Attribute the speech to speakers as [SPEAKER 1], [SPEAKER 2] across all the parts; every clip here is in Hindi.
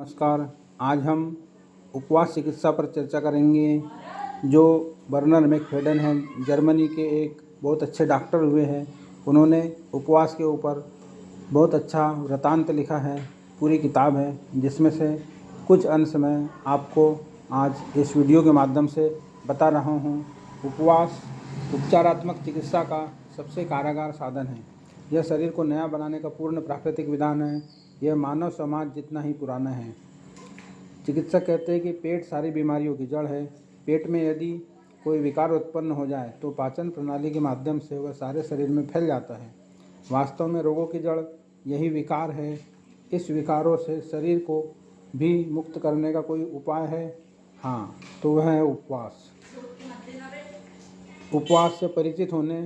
[SPEAKER 1] नमस्कार। आज हम उपवास चिकित्सा पर चर्चा करेंगे। जो बर्नर मैकफेडन हैं, जर्मनी के एक बहुत अच्छे डॉक्टर हुए हैं। उन्होंने उपवास के ऊपर बहुत अच्छा वृतांत लिखा है, पूरी किताब है, जिसमें से कुछ अंश मैं आपको आज इस वीडियो के माध्यम से बता रहा हूँ। उपवास उपचारात्मक चिकित्सा का सबसे कारगर साधन है। यह शरीर को नया बनाने का पूर्ण प्राकृतिक विधान है। यह मानव समाज जितना ही पुराना है। चिकित्सक कहते हैं कि पेट सारी बीमारियों की जड़ है। पेट में यदि कोई विकार उत्पन्न हो जाए तो पाचन प्रणाली के माध्यम से वह सारे शरीर में फैल जाता है। वास्तव में रोगों की जड़ यही विकार है। इस विकारों से शरीर को भी मुक्त करने का कोई उपाय है? हाँ, तो वह है उपवास। उपवास से परिचित होने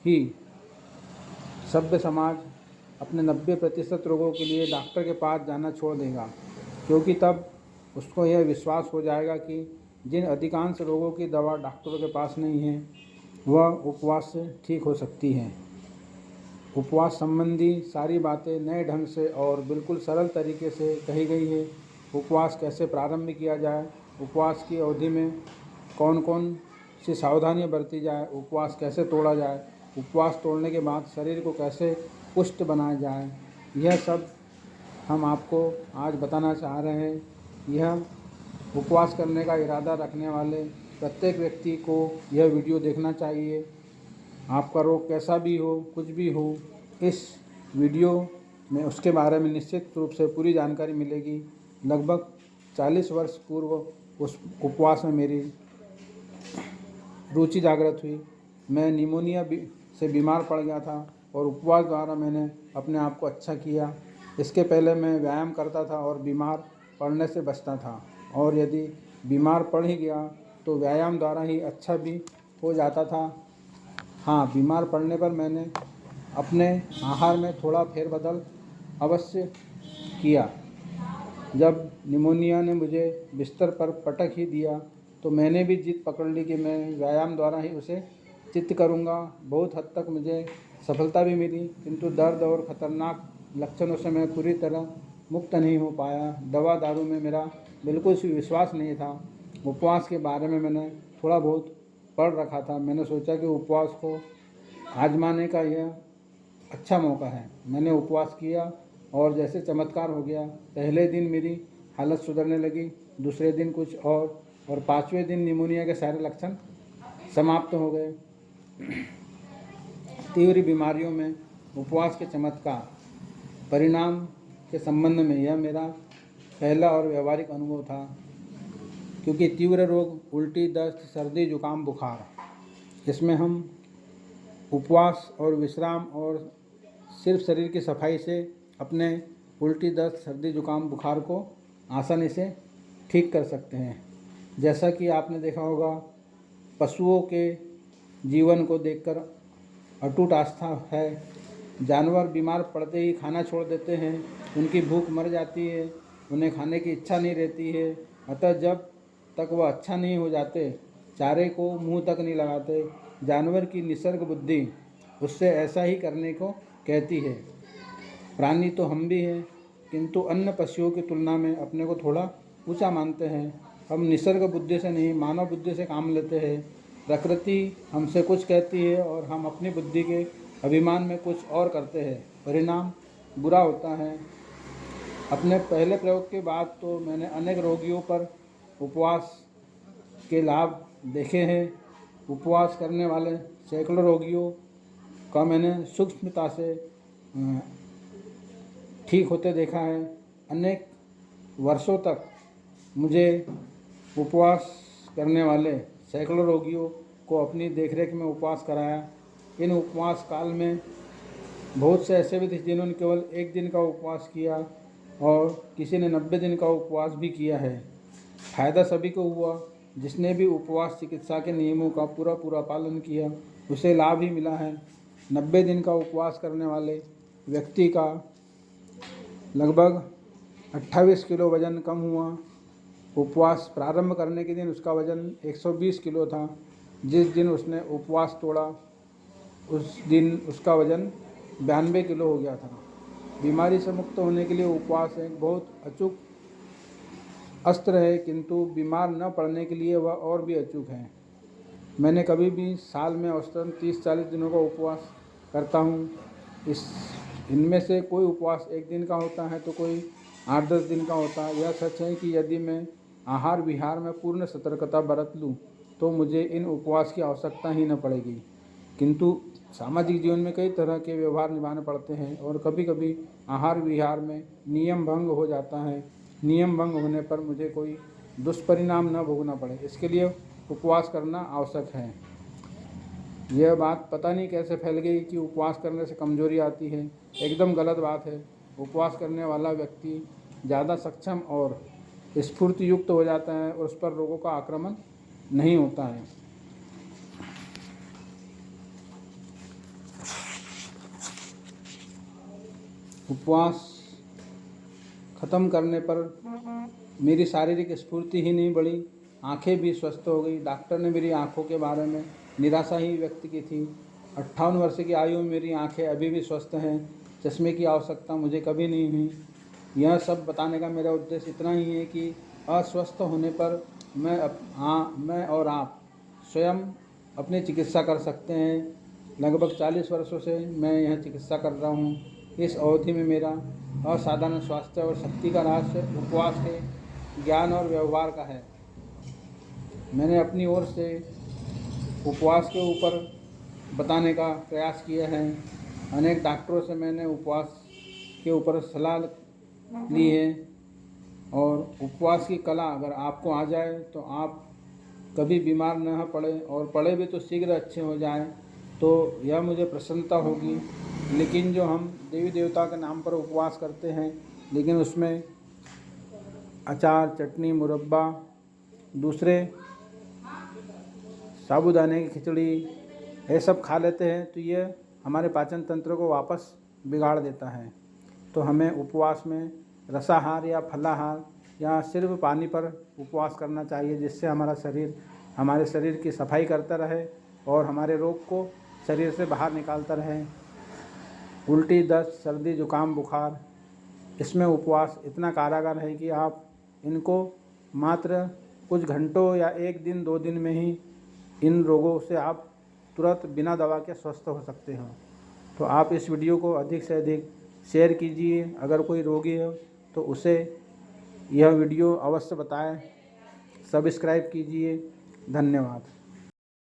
[SPEAKER 1] ही सभ्य समाज अपने 90% रोगों के लिए डॉक्टर के पास जाना छोड़ देगा, क्योंकि तब उसको यह विश्वास हो जाएगा कि जिन अधिकांश रोगों की दवा डॉक्टरों के पास नहीं है, वह उपवास से ठीक हो सकती है। उपवास संबंधी सारी बातें नए ढंग से और बिल्कुल सरल तरीके से कही गई है। उपवास कैसे प्रारंभ किया जाए, उपवास की अवधि में कौन कौन सी सावधानियां बरती जाए, उपवास कैसे तोड़ा जाए, उपवास तोड़ने के बाद शरीर को कैसे पुष्ट बनाया जाए, यह सब हम आपको आज बताना चाह रहे हैं। यह उपवास करने का इरादा रखने वाले प्रत्येक व्यक्ति को यह वीडियो देखना चाहिए। आपका रोग कैसा भी हो, कुछ भी हो, इस वीडियो में उसके बारे में निश्चित रूप से पूरी जानकारी मिलेगी। लगभग 40 वर्ष पूर्व उस उपवास में मेरी रुचि जागृत हुई। मैं निमोनिया से बीमार पड़ गया था और उपवास द्वारा मैंने अपने आप को अच्छा किया। इसके पहले मैं व्यायाम करता था और बीमार पड़ने से बचता था, और यदि बीमार पड़ ही गया तो व्यायाम द्वारा ही अच्छा भी हो जाता था। हाँ, बीमार पड़ने पर मैंने अपने आहार में थोड़ा फेरबदल अवश्य किया। जब निमोनिया ने मुझे बिस्तर पर पटक ही दिया तो मैंने भी जिद पकड़ ली कि मैं व्यायाम द्वारा ही उसे चित्त करूँगा। बहुत हद तक मुझे सफलता भी मिली, किंतु दर्द और ख़तरनाक लक्षणों से मैं पूरी तरह मुक्त नहीं हो पाया। दवा दारू में मेरा बिल्कुल भी विश्वास नहीं था। उपवास के बारे में मैंने थोड़ा बहुत पढ़ रखा था। मैंने सोचा कि उपवास को आजमाने का यह अच्छा मौका है। मैंने उपवास किया और जैसे चमत्कार हो गया। पहले दिन मेरी हालत सुधरने लगी, दूसरे दिन कुछ और 5वें दिन निमोनिया के सारे लक्षण समाप्त हो गए। तीव्र बीमारियों में उपवास के चमत्कार परिणाम के संबंध में यह मेरा पहला और व्यवहारिक अनुभव था, क्योंकि तीव्र रोग, उल्टी, दस्त, सर्दी, जुकाम, बुखार, इसमें हम उपवास और विश्राम और सिर्फ शरीर की सफाई से अपने उल्टी, दस्त, सर्दी, जुकाम, बुखार को आसानी से ठीक कर सकते हैं। जैसा कि आपने देखा होगा, पशुओं के जीवन को देखकर अटूट आस्था है। जानवर बीमार पड़ते ही खाना छोड़ देते हैं, उनकी भूख मर जाती है, उन्हें खाने की इच्छा नहीं रहती है। अतः जब तक वह अच्छा नहीं हो जाते, चारे को मुंह तक नहीं लगाते। जानवर की निसर्ग बुद्धि उससे ऐसा ही करने को कहती है। प्राणी तो हम भी हैं, किंतु अन्य पशुओं की तुलना में अपने को थोड़ा ऊंचा मानते हैं। हम निसर्ग बुद्धि से नहीं, मानव बुद्धि से काम लेते हैं। प्रकृति हमसे कुछ कहती है और हम अपनी बुद्धि के अभिमान में कुछ और करते हैं। परिणाम बुरा होता है। अपने पहले प्रयोग के बाद तो मैंने अनेक रोगियों पर उपवास के लाभ देखे हैं। उपवास करने वाले सैकड़ों रोगियों का मैंने सूक्ष्मता से ठीक होते देखा है। अनेक वर्षों तक मुझे उपवास करने वाले सैकड़ों रोगियों को अपनी देखरेख में उपवास कराया। इन उपवास काल में बहुत से ऐसे भी थे जिन्होंने केवल 1 दिन का उपवास किया और किसी ने 90 दिन का उपवास भी किया है। फायदा सभी को हुआ। जिसने भी उपवास चिकित्सा के नियमों का पूरा पालन किया, उसे लाभ ही मिला है। 90 दिन का उपवास करने वाले व्यक्ति का लगभग 28 किलो वज़न कम हुआ। उपवास प्रारंभ करने के दिन उसका वज़न 120 किलो था। जिस दिन उसने उपवास तोड़ा उस दिन उसका वज़न 92 किलो हो गया था। बीमारी से मुक्त होने के लिए उपवास एक बहुत अचूक अस्त्र है, किंतु बीमार न पड़ने के लिए वह और भी अचूक है। मैंने कभी भी साल में औसतन 30-40 दिनों का उपवास करता हूँ। इनमें से कोई उपवास 1 दिन का होता है तो कोई 8-10 दिन का होता है। यह सच है कि यदि मैं आहार विहार में पूर्ण सतर्कता बरत लूँ तो मुझे इन उपवास की आवश्यकता ही न पड़ेगी, किंतु सामाजिक जीवन में कई तरह के व्यवहार निभाने पड़ते हैं और कभी कभी आहार विहार में नियम भंग हो जाता है। नियम भंग होने पर मुझे कोई दुष्परिणाम न भोगना पड़े, इसके लिए उपवास करना आवश्यक है। यह बात पता नहीं कैसे फैल गई कि उपवास करने से कमजोरी आती है। एकदम गलत बात है। उपवास करने वाला व्यक्ति ज़्यादा सक्षम और स्फूर्ति युक्त हो जाता है और उस पर रोगों का आक्रमण नहीं होता है। उपवास ख़त्म करने पर मेरी शारीरिक स्फूर्ति ही नहीं बढ़ी, आंखें भी स्वस्थ हो गई। डॉक्टर ने मेरी आंखों के बारे में निराशा ही व्यक्त की थी। 58 वर्ष की आयु में मेरी आंखें अभी भी स्वस्थ हैं। चश्मे की आवश्यकता मुझे कभी नहीं हुई। यह सब बताने का मेरा उद्देश्य इतना ही है कि अस्वस्थ होने पर मैं और आप स्वयं अपनी चिकित्सा कर सकते हैं। लगभग 40 वर्षों से मैं यह चिकित्सा कर रहा हूँ। इस अवधि में मेरा असाधारण स्वास्थ्य और शक्ति का रहस्य उपवास के ज्ञान और व्यवहार का है। मैंने अपनी ओर से उपवास के ऊपर बताने का प्रयास किया है। अनेक डॉक्टरों से मैंने उपवास के ऊपर सलाह ली है और उपवास की कला अगर आपको आ जाए तो आप कभी बीमार न पड़े और पड़े भी तो शीघ्र अच्छे हो जाए, तो यह मुझे प्रसन्नता होगी। लेकिन जो हम देवी देवता के नाम पर उपवास करते हैं, लेकिन उसमें अचार, चटनी, मुरब्बा, दूसरे साबूदाने की खिचड़ी ये सब खा लेते हैं, तो ये हमारे पाचन तंत्र को वापस बिगाड़ देता है। तो हमें उपवास में रसाहार या फलाहार या सिर्फ पानी पर उपवास करना चाहिए, जिससे हमारे शरीर की सफाई करता रहे और हमारे रोग को शरीर से बाहर निकालता रहे। उल्टी, दस्त, सर्दी, जुकाम, बुखार, इसमें उपवास इतना कारागार है कि आप इनको मात्र कुछ घंटों या 1 दिन 2 दिन में ही इन रोगों से आप तुरंत बिना दवा के स्वस्थ हो सकते हो। तो आप इस वीडियो को अधिक से अधिक शेयर कीजिए। अगर कोई रोगी हो तो उसे यह वीडियो अवश्य बताएं। सब्सक्राइब कीजिए। धन्यवाद।